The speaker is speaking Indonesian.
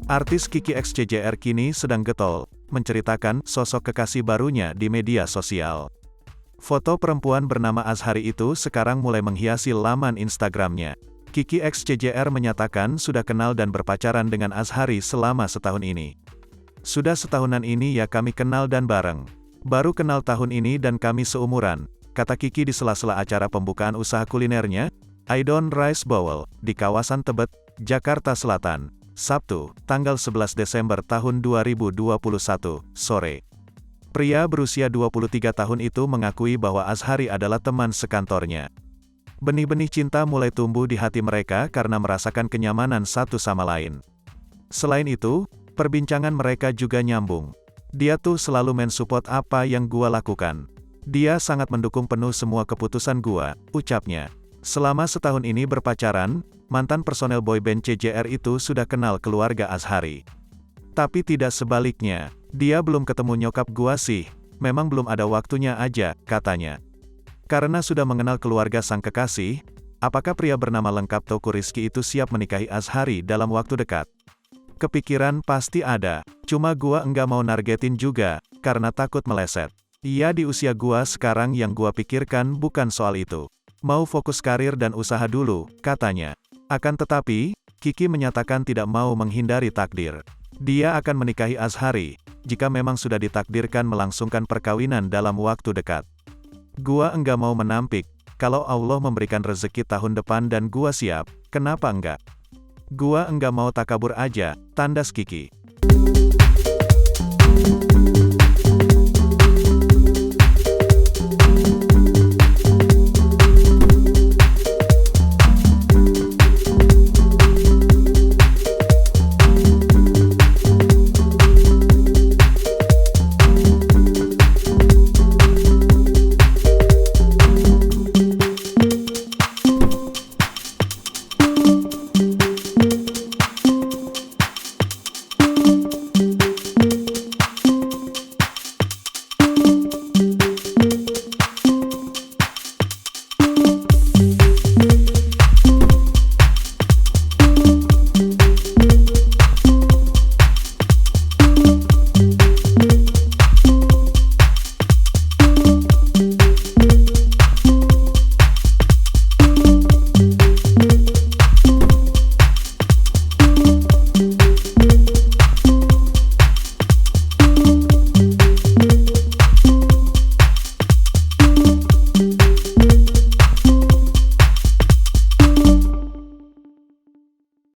Artis Kiki X CJR kini sedang getol, menceritakan sosok kekasih barunya di media sosial. Foto perempuan bernama Azhari itu sekarang mulai menghiasi laman Instagramnya. Kiki X CJR menyatakan sudah kenal dan berpacaran dengan Azhari selama setahun ini. Sudah setahunan ini ya kami kenal dan bareng. Baru kenal tahun ini dan kami seumuran, kata Kiki di sela-sela acara pembukaan usaha kulinernya, Aidon Rice Bowl, di kawasan Tebet, Jakarta Selatan, Sabtu, tanggal 11 Desember tahun 2021, sore. Pria berusia 23 tahun itu mengakui bahwa Azhari adalah teman sekantornya. Benih-benih cinta mulai tumbuh di hati mereka karena merasakan kenyamanan satu sama lain. Selain itu, perbincangan mereka juga nyambung. Dia tuh selalu mensupport apa yang gua lakukan. Dia sangat mendukung penuh semua keputusan gua, ucapnya. Selama setahun ini berpacaran, mantan personel boyband CJR itu sudah kenal keluarga Azhari. Tapi tidak sebaliknya, dia belum ketemu nyokap gua sih, memang belum ada waktunya aja, katanya. Karena sudah mengenal keluarga sang kekasih, apakah pria bernama lengkap Teuku Rizky itu siap menikahi Azhari dalam waktu dekat? Kepikiran pasti ada, cuma gua enggak mau nargetin juga, karena takut meleset. Iya di usia gua sekarang yang gua pikirkan bukan soal itu. Mau fokus karir dan usaha dulu, katanya. Akan tetapi, Kiki menyatakan tidak mau menghindari takdir. Dia akan menikahi Azhari, jika memang sudah ditakdirkan melangsungkan perkawinan dalam waktu dekat. Gua enggak mau menampik, kalau Allah memberikan rezeki tahun depan dan gua siap, kenapa enggak? Gua enggak mau takabur aja, tandas Kiki.